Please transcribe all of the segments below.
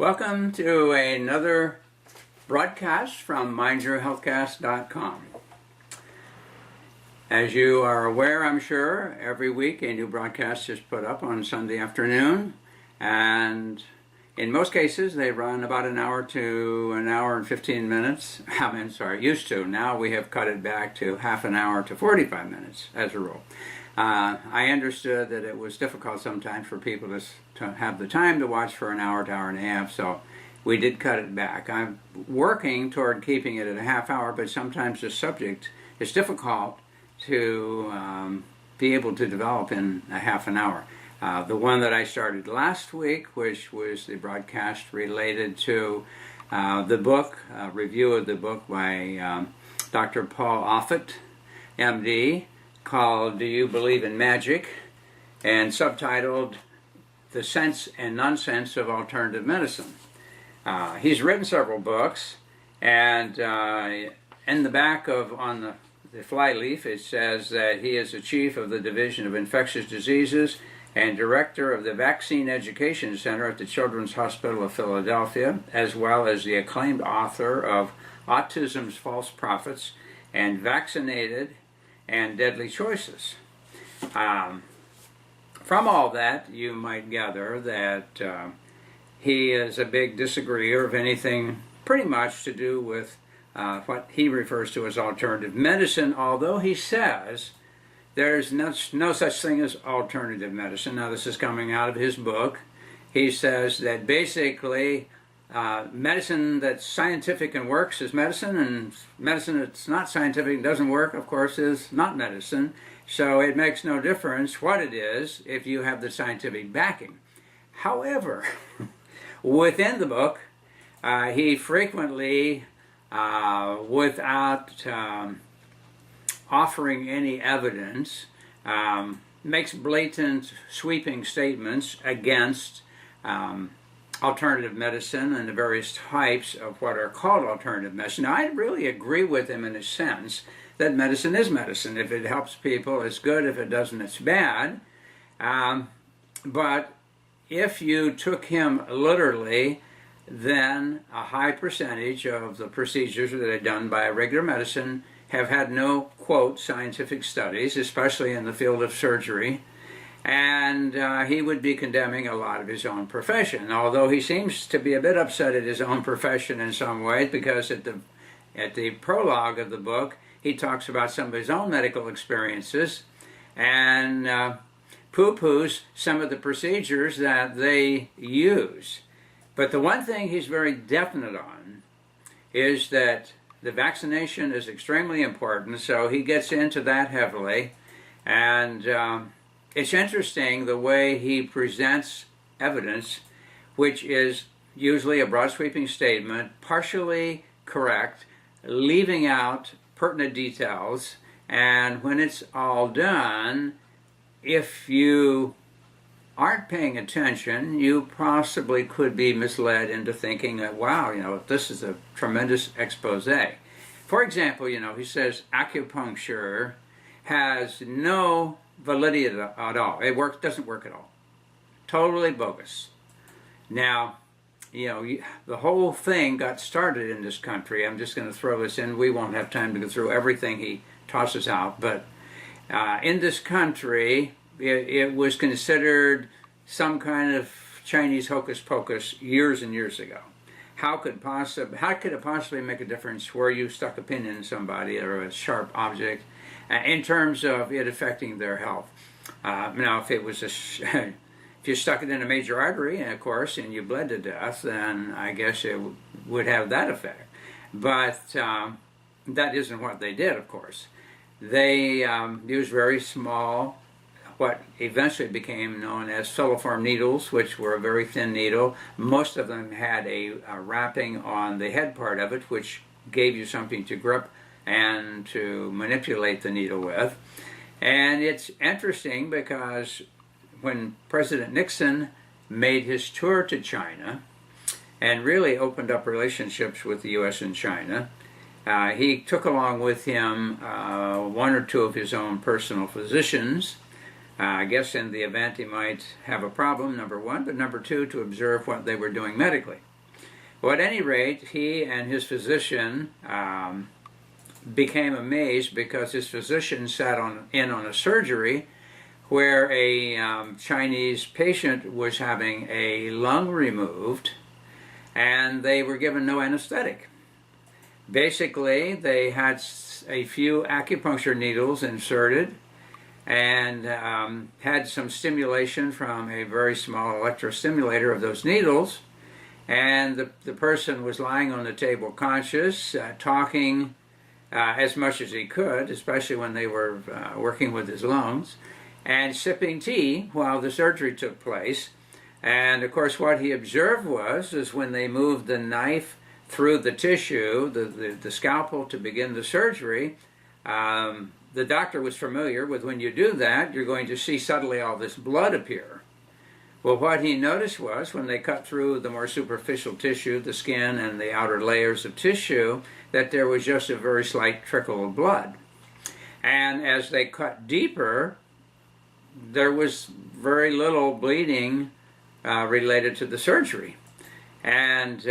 Welcome to another broadcast from mindyourhealthcast.com. As you are aware, I'm sure, every week a new broadcast is put up on Sunday afternoon, and in most cases they run about an hour to an hour and 15 minutes. Used to. Now we have cut it back to half an hour to 45 minutes as a rule. I understood that it was difficult sometimes for people to have the time to watch for an hour to hour and a half, so we did cut it back. I'm working toward keeping it at a half hour, but sometimes the subject is difficult to be able to develop in a half an hour. The one that I started last week, which was the broadcast related to the book, a review of the book by Dr. Paul Offit, MD, called Do You Believe in Magic? And subtitled The Sense and Nonsense of Alternative Medicine. He's written several books, and in the back on the flyleaf it says that he is the chief of the Division of Infectious Diseases and director of the Vaccine Education Center at the Children's Hospital of Philadelphia, as well as the acclaimed author of Autism's False Prophets and Vaccinated and Deadly Choices. From all that, you might gather that he is a big disagreeer of anything pretty much to do with what he refers to as alternative medicine, although he says there's no such thing as alternative medicine. Now, this is coming out of his book. He says that basically medicine that's scientific and works is medicine, and medicine that's not scientific and doesn't work, of course, is not medicine. So it makes no difference what it is if you have the scientific backing. However, within the book, he frequently, without offering any evidence, makes blatant, sweeping statements against alternative medicine and the various types of what are called alternative medicine. Now, I really agree with him in a sense that medicine is medicine. If it helps people, it's good. If it doesn't, it's bad. But if you took him literally, then a high percentage of the procedures that are done by regular medicine have had no, quote, scientific studies, especially in the field of surgery. And he would be condemning a lot of his own profession, although he seems to be a bit upset at his own profession in some ways, because at the prologue of the book, he talks about some of his own medical experiences and poo-poos some of the procedures that they use. But the one thing he's very definite on is that the vaccination is extremely important, so he gets into that heavily. And it's interesting the way he presents evidence, which is usually a broad sweeping statement, partially correct, leaving out pertinent details, and when it's all done, if you aren't paying attention, you possibly could be misled into thinking that, wow, this is a tremendous expose. For example, he says acupuncture has no validity at all. It doesn't work at all. Totally bogus. Now, the whole thing got started in this country. I'm just going to throw this in. We won't have time to go through everything he tosses out, but in this country, it was considered some kind of Chinese hocus pocus years and years ago. How could it possibly make a difference where you stuck a pin in somebody or a sharp object in terms of it affecting their health? Now, if it was if you stuck it in a major artery, of course, and you bled to death, then I guess it would have that effect. But that isn't what they did, of course. They used very small, what eventually became known as filiform needles, which were a very thin needle. Most of them had a wrapping on the head part of it, which gave you something to grip and to manipulate the needle with. And it's interesting because when President Nixon made his tour to China and really opened up relationships with the U.S. and China, he took along with him one or two of his own personal physicians, I guess in the event he might have a problem, number one, but number two, to observe what they were doing medically. Well, at any rate, he and his physician became amazed because his physician sat in on a surgery where a Chinese patient was having a lung removed, and they were given no anesthetic. Basically, they had a few acupuncture needles inserted and had some stimulation from a very small electrostimulator of those needles, and the person was lying on the table conscious, talking as much as he could, especially when they were working with his lungs, and sipping tea while the surgery took place. And of course what he observed is when they moved the knife through the tissue, the scalpel, to begin the surgery, the doctor was familiar with when you do that, you're going to see suddenly all this blood appear. Well, what he noticed was when they cut through the more superficial tissue, the skin and the outer layers of tissue, that there was just a very slight trickle of blood. And as they cut deeper, there was very little bleeding related to the surgery. And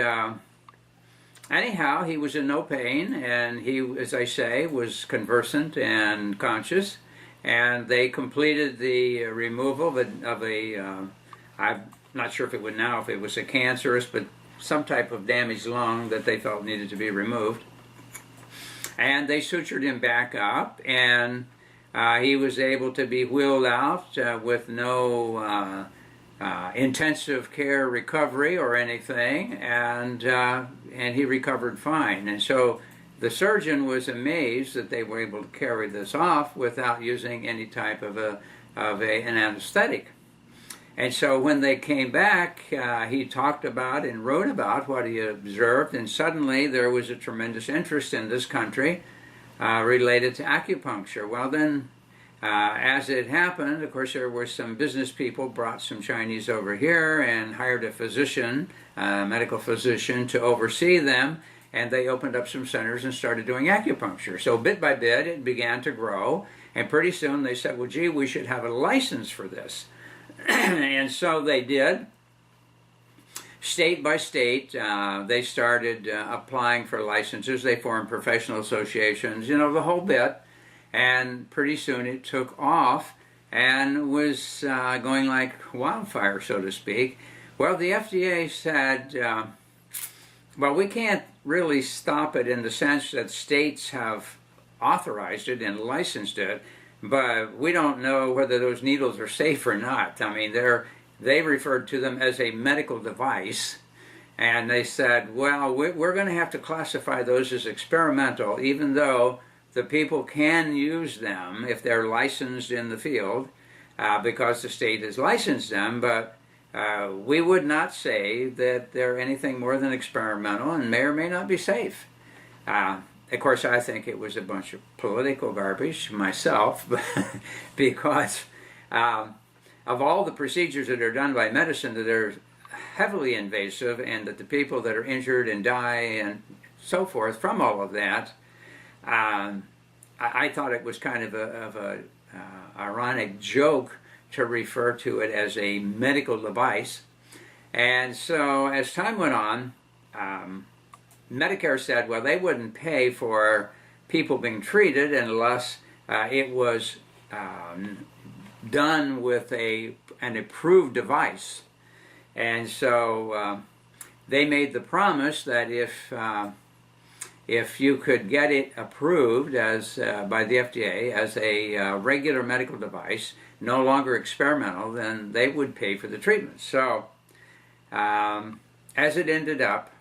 anyhow, he was in no pain, and he, as I say, was conversant and conscious, and they completed the removal of a I'm not sure if it would now, if it was a cancerous, but some type of damaged lung that they felt needed to be removed. And they sutured him back up, and he was able to be wheeled out with no intensive care recovery or anything, and he recovered fine. And so the surgeon was amazed that they were able to carry this off without using any type of an anesthetic. And so when they came back, he talked about and wrote about what he observed, and suddenly there was a tremendous interest in this country related to acupuncture. Well then, as it happened, of course, there were some business people brought some Chinese over here and hired a physician, a medical physician, to oversee them, and they opened up some centers and started doing acupuncture. So bit by bit, it began to grow, and pretty soon they said, well, gee, we should have a license for this. And so they did. State by state, they started applying for licenses. They formed professional associations, you know, the whole bit. And pretty soon it took off and was going like wildfire, so to speak. Well, the FDA said, well, we can't really stop it in the sense that states have authorized it and licensed it, but we don't know whether those needles are safe or not. I mean, they referred to them as a medical device, and they said, well, we're going to have to classify those as experimental, even though the people can use them if they're licensed in the field, because the state has licensed them, but we would not say that they're anything more than experimental and may or may not be safe. Of course, I think it was a bunch of political garbage myself, because of all the procedures that are done by medicine that are heavily invasive, and that the people that are injured and die and so forth from all of that, I thought it was kind of a ironic joke to refer to it as a medical device. And so as time went on, Medicare said, well, they wouldn't pay for people being treated unless it was done with an approved device. And so they made the promise that if you could get it approved as by the FDA as a regular medical device, no longer experimental, then they would pay for the treatment. So as it ended up,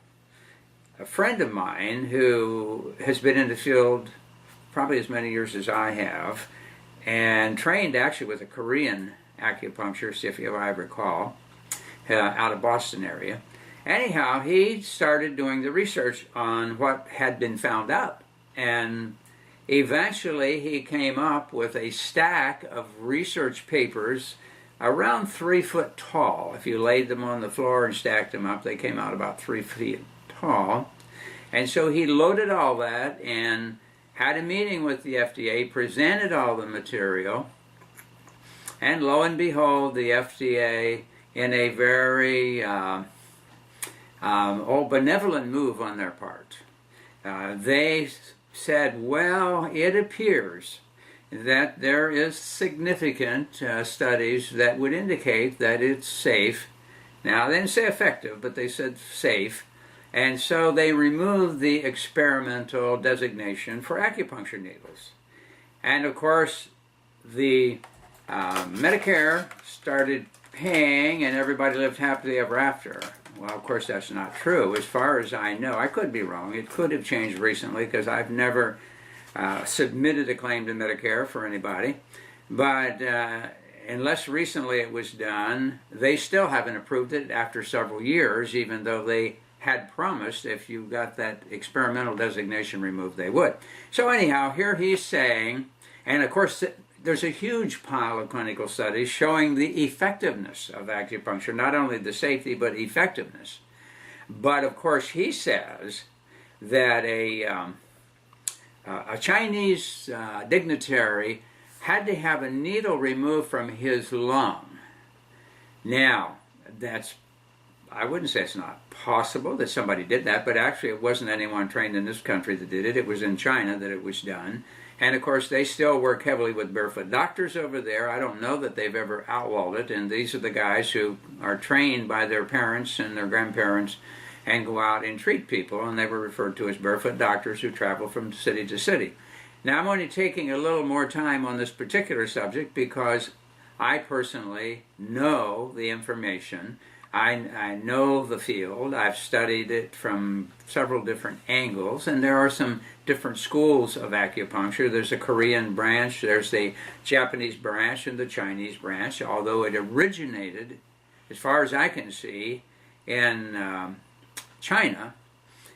a friend of mine who has been in the field probably as many years as I have, and trained actually with a Korean acupuncturist, if I recall, out of Boston area. Anyhow, he started doing the research on what had been found out, and eventually he came up with a stack of research papers around 3 foot tall. If you laid them on the floor and stacked them up, they came out about 3 feet tall. And so he loaded all that and had a meeting with the FDA, presented all the material, and lo and behold, the FDA, in a very benevolent move on their part. They said, well, it appears that there is significant studies that would indicate that it's safe. Now, they didn't say effective, but they said safe. And so they removed the experimental designation for acupuncture needles. And of course, the Medicare started paying and everybody lived happily ever after. Well, of course, that's not true. As far as I know, I could be wrong. It could have changed recently because I've never submitted a claim to Medicare for anybody. But unless recently it was done, they still haven't approved it after several years, even though they had promised if you got that experimental designation removed, they would. So anyhow, here he's saying, and of course, there's a huge pile of clinical studies showing the effectiveness of acupuncture, not only the safety, but effectiveness. But of course, he says that a Chinese dignitary had to have a needle removed from his lung. Now, I wouldn't say it's not possible that somebody did that, but actually it wasn't anyone trained in this country that did it. It was in China that it was done. And of course, they still work heavily with barefoot doctors over there. I don't know that they've ever outlawed it. And these are the guys who are trained by their parents and their grandparents and go out and treat people. And they were referred to as barefoot doctors who travel from city to city. Now, I'm only taking a little more time on this particular subject because I personally know the information. I know the field. I've studied it from several different angles, and there are some different schools of acupuncture. There's a Korean branch, there's the Japanese branch, and the Chinese branch, although it originated, as far as I can see, in China,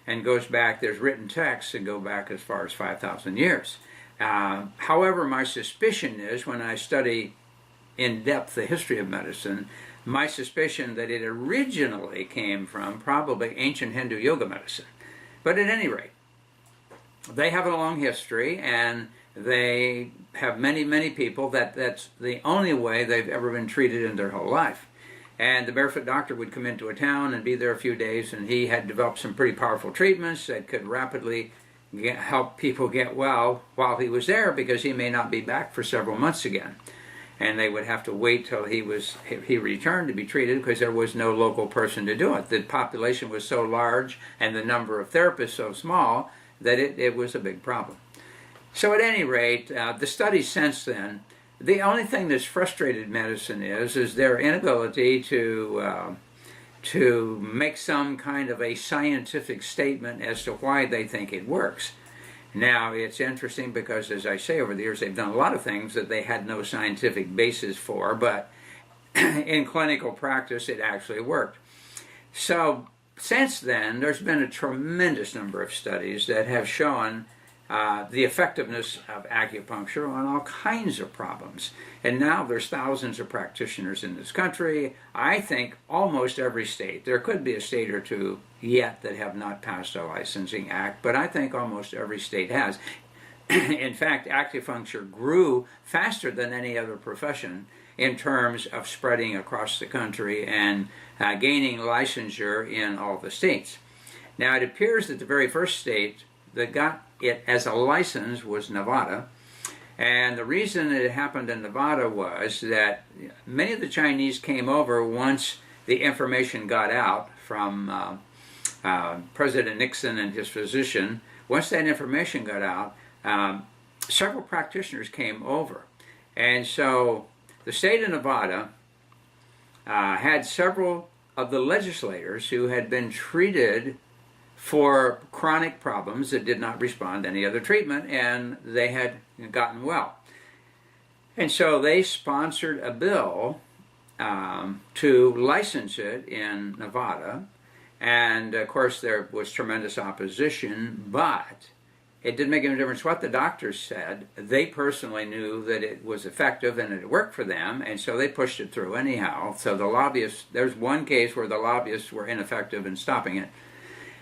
and goes back, there's written texts that go back as far as 5,000 years. However, my suspicion is, when I study in depth the history of medicine, my suspicion that it originally came from probably ancient Hindu yoga medicine. But at any rate, they have a long history, and they have many, many people that's the only way they've ever been treated in their whole life. And the barefoot doctor would come into a town and be there a few days, and he had developed some pretty powerful treatments that could rapidly help people get well while he was there, because he may not be back for several months again. And they would have to wait till he returned to be treated, because there was no local person to do it. The population was so large and the number of therapists so small that it was a big problem. So at any rate, the studies since then, the only thing that's frustrated medicine is their inability to make some kind of a scientific statement as to why they think it works. Now, it's interesting because, as I say, over the years, they've done a lot of things that they had no scientific basis for, but in clinical practice, it actually worked. So, since then, there's been a tremendous number of studies that have shown the effectiveness of acupuncture on all kinds of problems. And now there's thousands of practitioners in this country. I think almost every state, there could be a state or two yet that have not passed a licensing act, but I think almost every state has. In fact, acupuncture grew faster than any other profession in terms of spreading across the country and gaining licensure in all the states. Now, it appears that the very first state that got it as a license was Nevada. And the reason it happened in Nevada was that many of the Chinese came over once the information got out from President Nixon and his physician. Once that information got out, several practitioners came over. And so the state of Nevada had several of the legislators who had been treated for chronic problems that did not respond to any other treatment, and they had gotten well. And so they sponsored a bill to license it in Nevada, and of course there was tremendous opposition, but it didn't make any difference what the doctors said. They personally knew that it was effective and it worked for them, and so they pushed it through anyhow. So the lobbyists, there's one case where the lobbyists were ineffective in stopping it,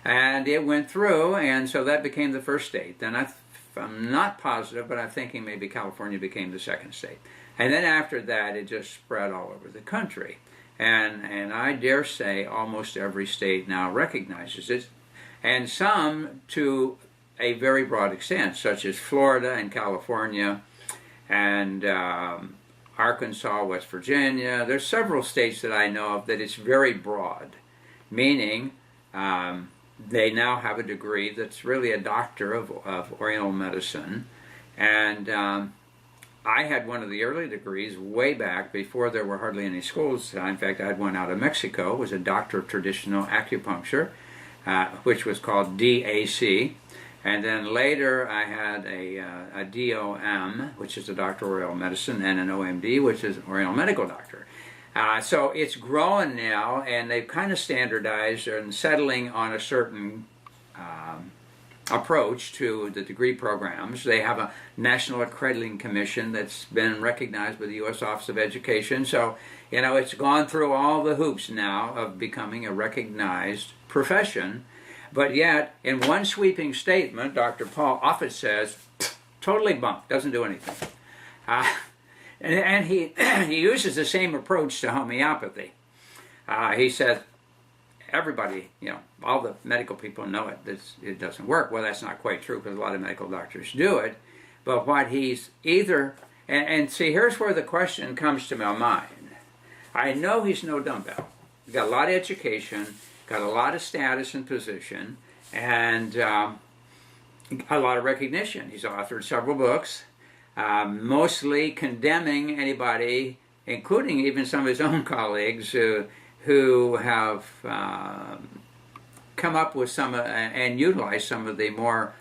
and it went through, and so that became the first state. Then I'm not positive, but I'm thinking maybe California became the second state. And then after that, it just spread all over the country. And I dare say almost every state now recognizes it, and some to a very broad extent, such as Florida and California and Arkansas, West Virginia. There's several states that I know of that it's very broad, meaning they now have a degree that's really a doctor of Oriental medicine. And I had one of the early degrees way back before there were hardly any schools. In fact, I had one out of Mexico. It was a Doctor of Traditional Acupuncture, which was called DAC. And then later I had a DOM, which is a Doctor of Oriental Medicine, and an OMD, which is Oriental Medical Doctor. So it's growing now, and they've kind of standardized and settling on a certain approach to the degree programs. They have a National Accrediting Commission that's been recognized by the U.S. Office of Education. So, you know, it's gone through all the hoops now of becoming a recognized profession. But yet, in one sweeping statement, Dr. Paul Offit says, totally bunk, doesn't do anything. And he uses the same approach to homeopathy. He says, everybody, you know, all the medical people know it doesn't work. Well, that's not quite true because a lot of medical doctors do it. But what he's either, and see, here's where the question comes to my mind. I know he's no dumbbell. He's got a lot of education, got a lot of status and position, and a lot of recognition. He's authored several books, mostly condemning anybody, including even some of his own colleagues, who have come up with some and utilized some of the more,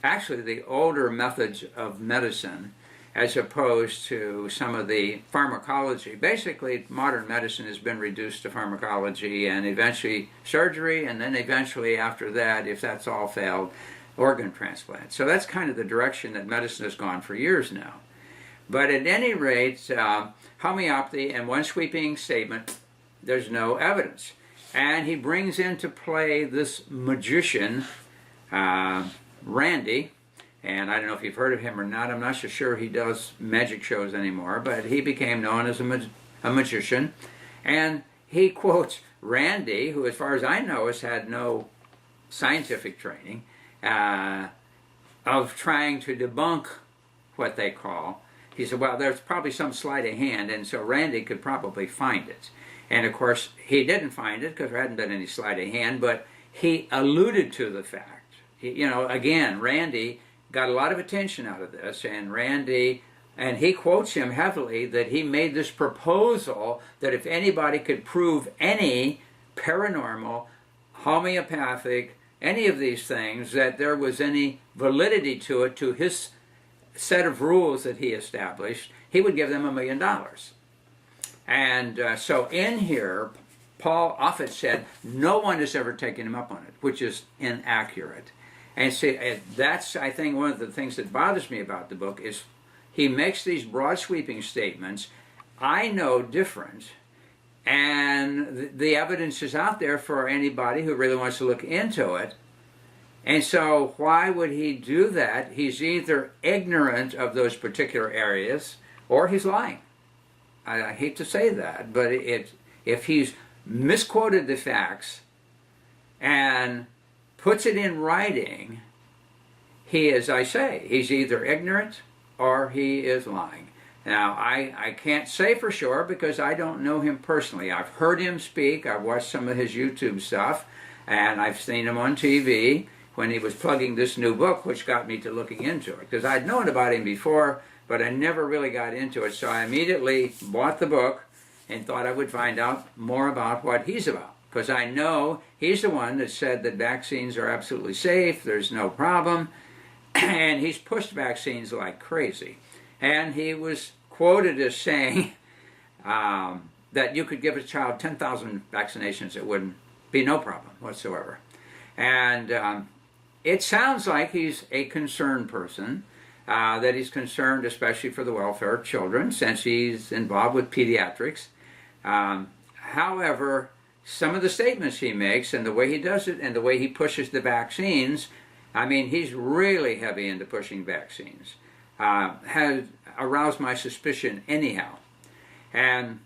actually the older methods of medicine, as opposed to some of the pharmacology. Basically, modern medicine has been reduced to pharmacology and eventually surgery, and then eventually after that, if that's all failed, organ transplant. So that's kind of the direction that medicine has gone for years now. But at any rate, homeopathy, in one sweeping statement, there's no evidence. And he brings into play this magician, Randy, and I don't know if you've heard of him or not. I'm not so sure he does magic shows anymore, but he became known as a magician. And he quotes Randy, who as far as I know has had no scientific training, of trying to debunk what they call. He said, well, there's probably some sleight of hand, and so Randy could probably find it. And of course, he didn't find it because there hadn't been any sleight of hand, but he alluded to the fact. You know, again, Randy got a lot of attention out of this, and he quotes him heavily that he made this proposal that if anybody could prove any paranormal, homeopathic, any of these things, that there was any validity to it, to his set of rules that he established, he would give them $1 million. And so in here, Paul Offit said no one has ever taken him up on it, which is inaccurate. And see, that's, I think, one of the things that bothers me about the book is he makes these broad sweeping statements. I know different, and the evidence is out there for anybody who really wants to look into it. And so why would he do that? He's either ignorant of those particular areas, or he's lying. I hate to say that, but if he's misquoted the facts and puts it in writing, he, as I say, he's either ignorant or he is lying. Now, I can't say for sure because I don't know him personally. I've heard him speak, I've watched some of his YouTube stuff, and I've seen him on TV when he was plugging this new book, which got me to looking into it. Because I'd known about him before, but I never really got into it. So I immediately bought the book and thought I would find out more about what he's about. Because I know he's the one that said that vaccines are absolutely safe, there's no problem, and he's pushed vaccines like crazy. And he was quoted as saying that you could give a child 10,000 vaccinations, it wouldn't be no problem whatsoever. And it sounds like he's a concerned person, that he's concerned especially for the welfare of children, since he's involved with pediatrics. However, some of the statements he makes and the way he does it and the way he pushes the vaccines, I mean, he's really heavy into pushing vaccines, has aroused my suspicion anyhow. And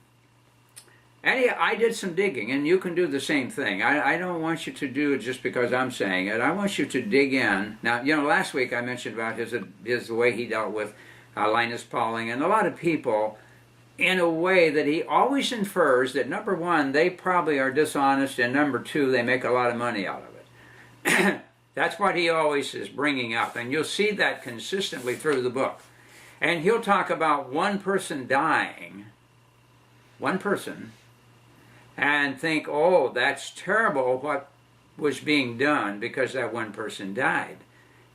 I did some digging, and you can do the same thing. I don't want you to do it just because I'm saying it. I want you to dig in. Now, last week I mentioned about the way he dealt with Linus Pauling, and a lot of people, in a way that he always infers that, number one, they probably are dishonest, and number two, they make a lot of money out of it. That's what he always is bringing up, and you'll see that consistently through the book. And he'll talk about one person dying, one person, and think, oh, that's terrible what was being done because that one person died.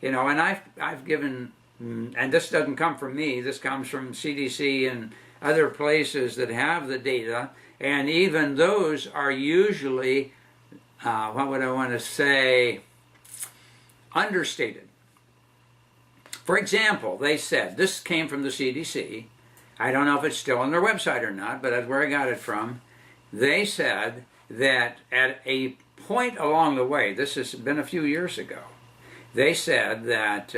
And I've given, and this doesn't come from me, this comes from CDC and other places that have the data, and even those are usually, what would I want to say, understated. For example, they said, this came from the CDC, I don't know if it's still on their website or not, but that's where I got it from. They said that at a point along the way, this has been a few years ago, they said that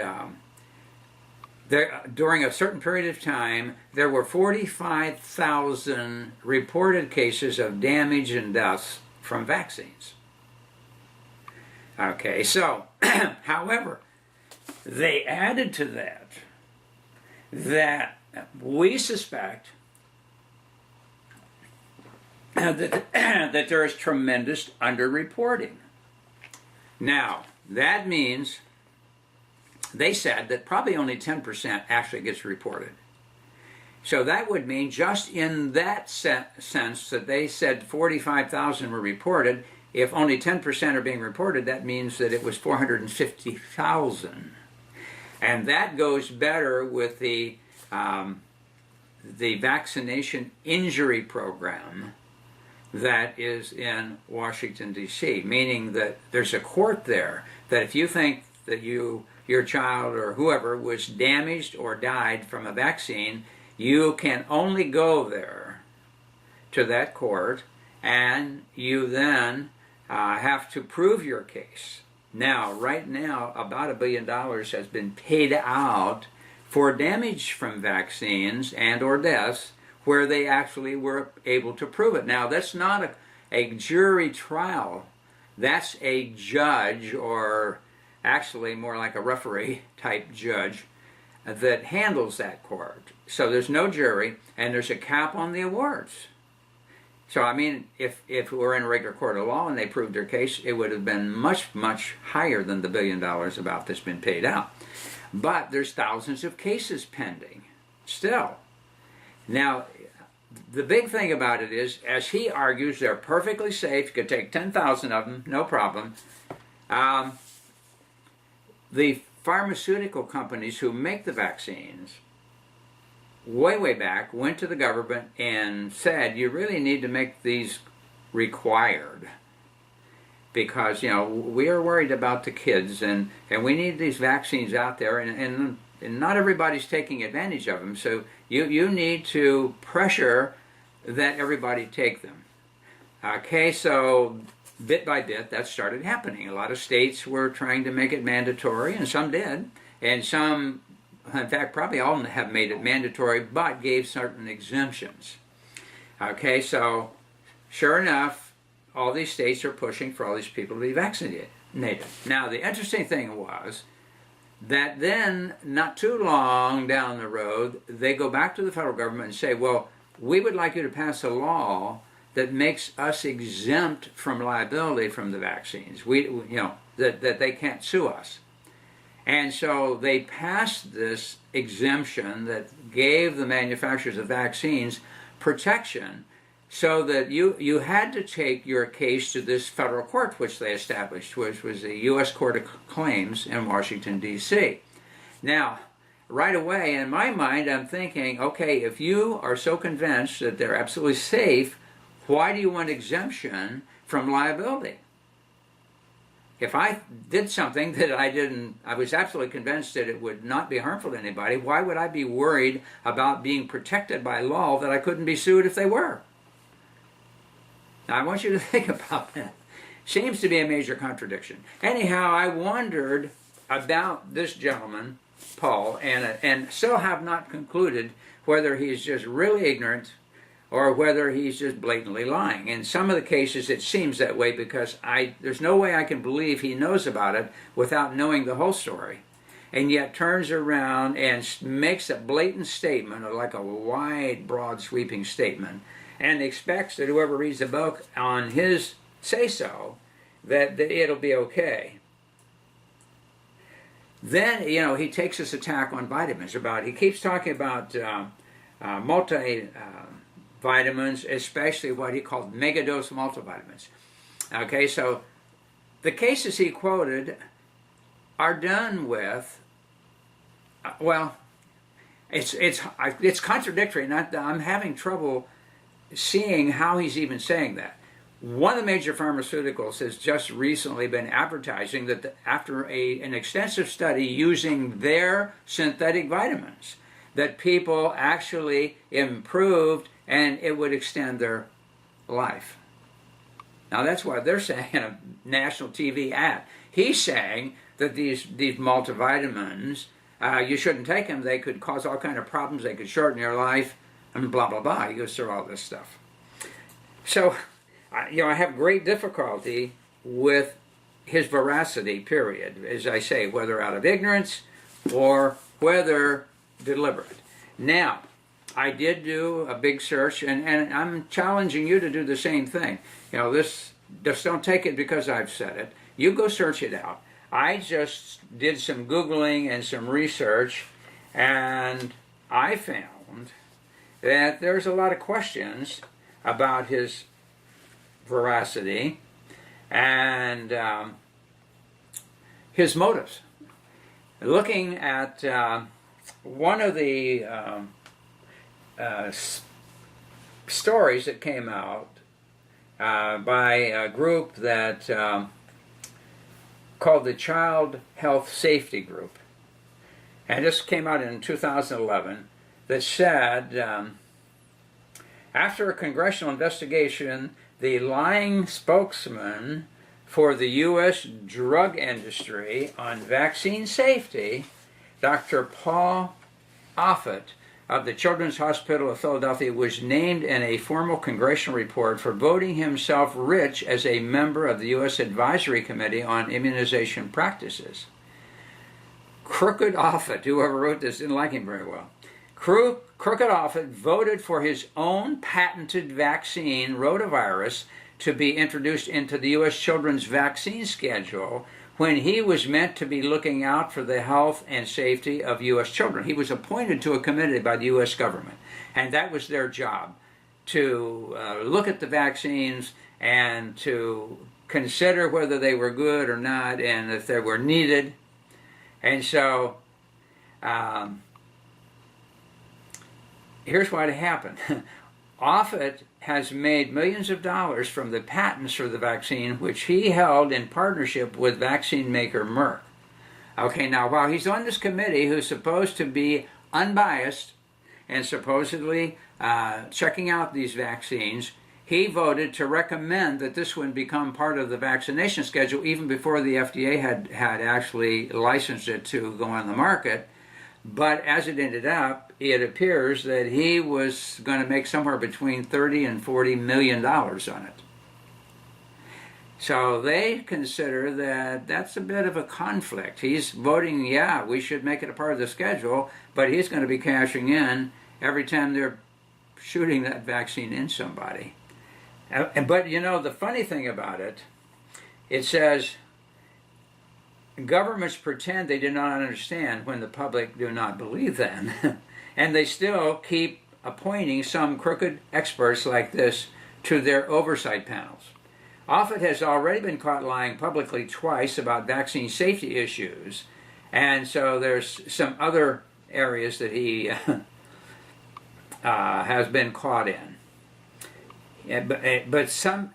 during a certain period of time, there were 45,000 reported cases of damage and deaths from vaccines. Okay, so, however, they added to that we suspect that there is tremendous underreporting. Now, that means they said that probably only 10% actually gets reported. So that would mean just in that sense that they said 45,000 were reported, if only 10% are being reported, that means that it was 450,000. And that goes better with the vaccination injury program that is in Washington, D.C., meaning that there's a court there that if you think that your child or whoever was damaged or died from a vaccine, you can only go there to that court, and you then have to prove your case. Now, right now, about $1 billion has been paid out for damage from vaccines and or deaths where they actually were able to prove it. Now, that's not a jury trial. That's a judge, or actually more like a referee type judge, that handles that court. So there's no jury, and there's a cap on the awards. So, I mean, if it were in a regular court of law and they proved their case, it would have been much, much higher than the $1 billion about that's been paid out. But there's thousands of cases pending still. Now, the big thing about it is, as he argues, they're perfectly safe. You could take 10,000 of them, no problem. The pharmaceutical companies who make the vaccines, way back, went to the government and said, you really need to make these required. Because, we are worried about the kids, and we need these vaccines out there, and not everybody's taking advantage of them. So you need to pressure that everybody take them. Okay, so bit by bit that started happening. A lot of states were trying to make it mandatory, and some did. And some, in fact, probably all have made it mandatory, but gave certain exemptions. Okay, so sure enough, all these states are pushing for all these people to be vaccinated. Now, the interesting thing was that then, not too long down the road, they go back to the federal government and say, well, we would like you to pass a law that makes us exempt from liability from the vaccines. That they can't sue us. And so they passed this exemption that gave the manufacturers of vaccines protection, so that you had to take your case to this federal court, which they established, which was the U.S. Court of Claims in Washington, D.C. Now, right away, in my mind, I'm thinking, okay, if you are so convinced that they're absolutely safe, why do you want exemption from liability? If I did something that I was absolutely convinced that it would not be harmful to anybody, why would I be worried about being protected by law that I couldn't be sued if they were? Now, I want you to think about that. Seems to be a major contradiction. Anyhow, I wondered about this gentleman, Paul, and still have not concluded whether he's just really ignorant or whether he's just blatantly lying. In some of the cases, it seems that way because there's no way I can believe he knows about it without knowing the whole story, and yet turns around and makes a blatant statement, or like a wide, broad, sweeping statement, and expects that whoever reads the book on his say-so, that it'll be okay. Then, he takes this attack on vitamins. He keeps talking about multivitamins, especially what he called megadose multivitamins. Okay, so the cases he quoted are done with, it's contradictory. I'm having trouble seeing how he's even saying that. One of the major pharmaceuticals has just recently been advertising that after an extensive study using their synthetic vitamins, that people actually improved and it would extend their life. Now that's what they're saying in a national TV ad. He's saying that these multivitamins, you shouldn't take them. They could cause all kind of problems. They could shorten your life, and blah, blah, blah. He goes through all this stuff. So, I have great difficulty with his veracity, period, as I say, whether out of ignorance or whether deliberate. Now, I did do a big search, and I'm challenging you to do the same thing. Just don't take it because I've said it. You go search it out. I just did some Googling and some research, and I found that there's a lot of questions about his veracity and his motives. Looking at one of the stories that came out by a group that called the Child Health Safety Group, and this came out in 2011, that said, after a congressional investigation, the lying spokesman for the U.S. drug industry on vaccine safety, Dr. Paul Offit of the Children's Hospital of Philadelphia, was named in a formal congressional report for voting himself rich as a member of the U.S. Advisory Committee on Immunization Practices. Crooked Offit, whoever wrote this, didn't like him very well. Crooked Offit voted for his own patented vaccine, rotavirus, to be introduced into the U.S. children's vaccine schedule when he was meant to be looking out for the health and safety of U.S. children. He was appointed to a committee by the U.S. government, and that was their job, to look at the vaccines and to consider whether they were good or not and if they were needed. And so here's what happened. Offit has made millions of dollars from the patents for the vaccine, which he held in partnership with vaccine maker Merck. Okay, now while he's on this committee who's supposed to be unbiased and supposedly checking out these vaccines, he voted to recommend that this one become part of the vaccination schedule even before the FDA had actually licensed it to go on the market. But as it ended up, it appears that he was going to make somewhere between $30 and $40 million on it. So they consider that that's a bit of a conflict. He's voting, yeah, we should make it a part of the schedule, but he's going to be cashing in every time they're shooting that vaccine in somebody. But the funny thing about it, it says, governments pretend they do not understand when the public do not believe them. And they still keep appointing some crooked experts like this to their oversight panels. Offit has already been caught lying publicly twice about vaccine safety issues. And so there's some other areas that he has been caught in. But some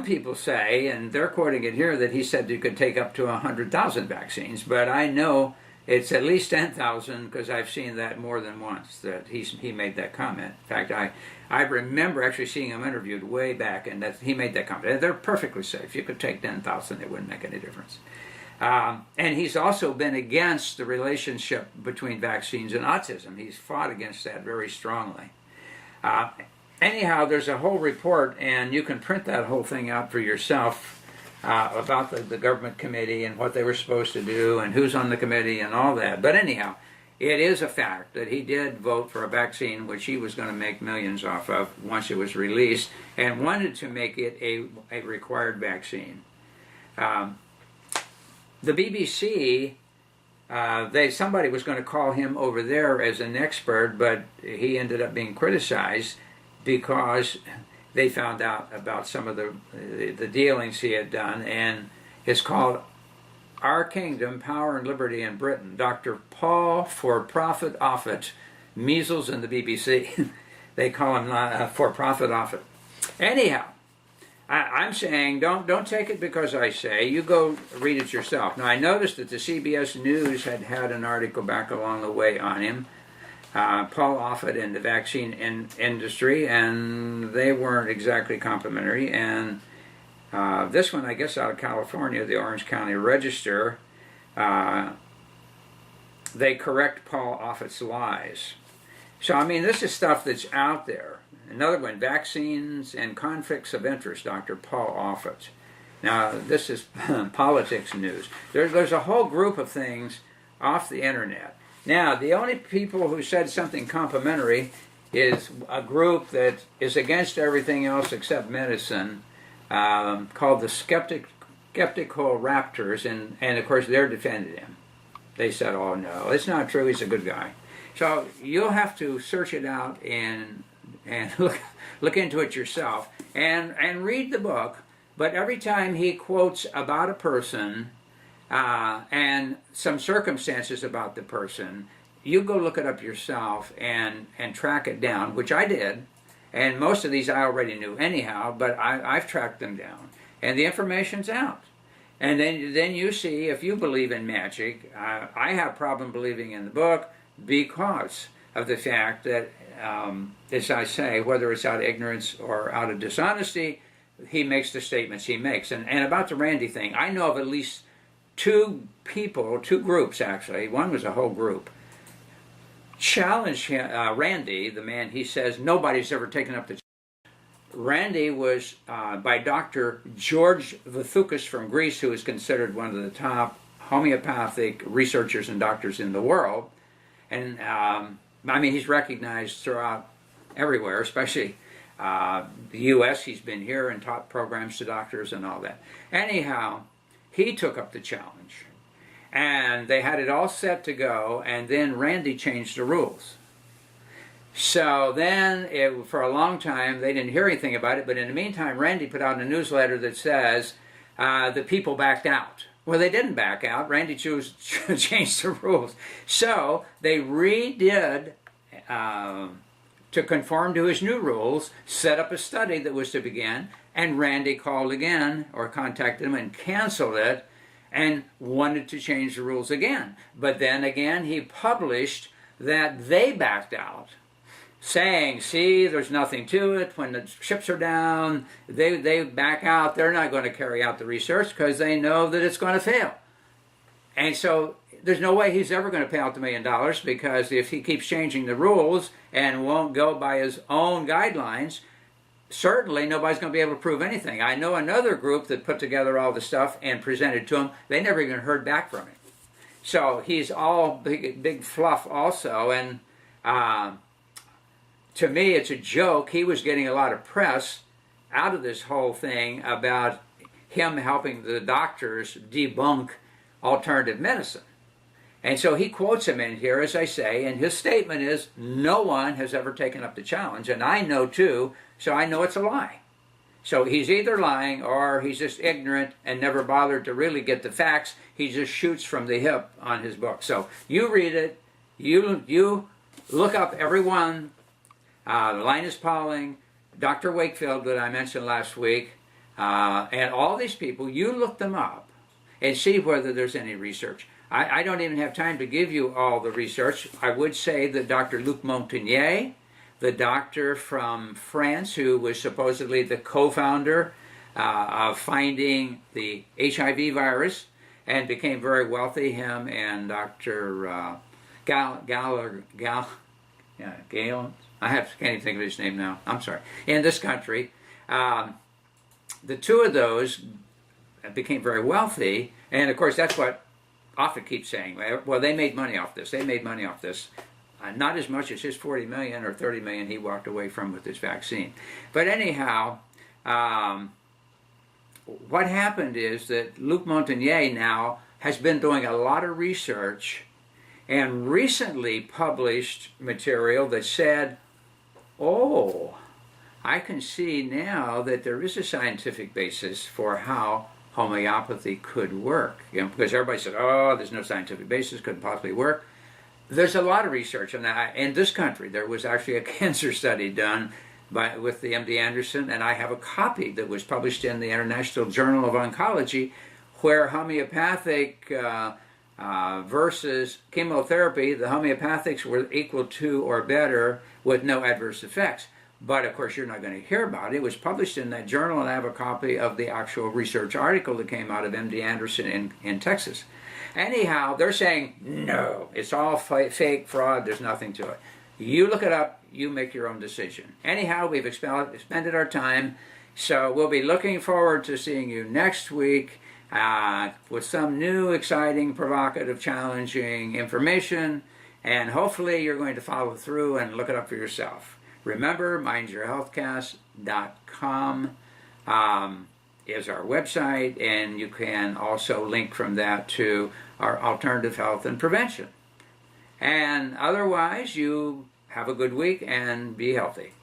people say, and they're quoting it here, that he said you could take up to 100,000 vaccines. But I know it's at least 10,000 because I've seen that more than once, that he made that comment. In fact, I remember actually seeing him interviewed way back, and that he made that comment. They're perfectly safe. You could take 10,000, it wouldn't make any difference. And he's also been against the relationship between vaccines and autism. He's fought against that very strongly. anyhow, there's a whole report, and you can print that whole thing out for yourself about the government committee and what they were supposed to do and who's on the committee and all that. But anyhow, it is a fact that he did vote for a vaccine which he was going to make millions off of once it was released, and wanted to make it a required vaccine. The BBC, somebody was going to call him over there as an expert, but he ended up being criticized because they found out about some of the dealings he had done, and it's called Our Kingdom, Power and Liberty in Britain. Dr. Paul For-Profit Offutt, measles in the BBC. They call him For-Profit Offutt. Anyhow, I'm saying don't take it because I say. You go read it yourself. Now, I noticed that the CBS News had an article back along the way on him, Paul Offit and the vaccine industry, and they weren't exactly complimentary. And this one, I guess, out of California, the Orange County Register, they correct Paul Offit's lies. So, I mean, this is stuff that's out there. Another one, Vaccines and Conflicts of Interest, Dr. Paul Offit. Now, this is politics news. There's a whole group of things off the internet. Now, the only people who said something complimentary is a group that is against everything else except medicine, called the Skeptical Raptors, and of course they're defending him. They said, oh no, it's not true, he's a good guy. So you'll have to search it out and look into it yourself and read the book. But every time he quotes about a person and some circumstances about the person, you go look it up yourself and track it down, which I did. And most of these I already knew anyhow, but I've tracked them down. And the information's out. And then you see if you believe in magic. I have a problem believing in the book because of the fact that, as I say, whether it's out of ignorance or out of dishonesty, he makes the statements he makes. And about the Randy thing, I know of at least two groups actually, one was a whole group, challenged Randy, the man he says nobody's ever taken up the challenge. Randy was by Dr. George Vathoukas from Greece, who is considered one of the top homeopathic researchers and doctors in the world. And I mean, he's recognized throughout everywhere, especially the U.S. He's been here and taught programs to doctors and all that. Anyhow, he took up the challenge. And they had it all set to go, and then Randy changed the rules. So then, for a long time, they didn't hear anything about it, but in the meantime, Randy put out a newsletter that says the people backed out. Well, they didn't back out. Randy changed the rules. So they redid, to conform to his new rules, set up a study that was to begin, and Randy called again, or contacted him and canceled it, and wanted to change the rules again. But then again, he published that they backed out, saying, see, there's nothing to it. When the chips are down, they back out. They're not going to carry out the research because they know that it's going to fail. And so there's no way he's ever going to pay out the $1 million, because if he keeps changing the rules and won't go by his own guidelines, certainly nobody's going to be able to prove anything. I know another group that put together all the stuff and presented to him. They never even heard back from him. So he's all big fluff also. And to me, it's a joke. He was getting a lot of press out of this whole thing about him helping the doctors debunk alternative medicine. And so he quotes him in here, as I say, and his statement is, no one has ever taken up the challenge, and I know too, so I know it's a lie. So he's either lying or he's just ignorant and never bothered to really get the facts. He just shoots from the hip on his book. So you read it, you look up everyone, Linus Pauling, Dr. Wakefield that I mentioned last week, and all these people, you look them up and see whether there's any research. I don't even have time to give you all the research. I would say that Dr. Luc Montagnier, the doctor from France who was supposedly the co-founder of finding the HIV virus and became very wealthy, him and Dr. Galen, can't even think of his name now. I'm sorry. In this country, the two of those became very wealthy, and of course that's what Offit keeps saying. Well, they made money off this. They made money off this. Not as much as his 40 million or 30 million he walked away from with this vaccine. But anyhow, what happened is that Luc Montagnier now has been doing a lot of research and recently published material that said, oh, I can see now that there is a scientific basis for how homeopathy could work. Because everybody said, oh, there's no scientific basis, couldn't possibly work. There's a lot of research on that. In this country, there was actually a cancer study done with the MD Anderson, and I have a copy that was published in the International Journal of Oncology, where homeopathic versus chemotherapy, the homeopathics were equal to or better with no adverse effects. But of course, you're not going to hear about it. It was published in that journal, and I have a copy of the actual research article that came out of MD Anderson in Texas. Anyhow, they're saying, no, it's all fake, fraud, there's nothing to it. You look it up, you make your own decision. Anyhow, we've expended our time, so we'll be looking forward to seeing you next week with some new, exciting, provocative, challenging information, and hopefully you're going to follow through and look it up for yourself. Remember, mindyourhealthcast.com is our website, and you can also link from that to our alternative health and prevention. And otherwise, you have a good week and be healthy.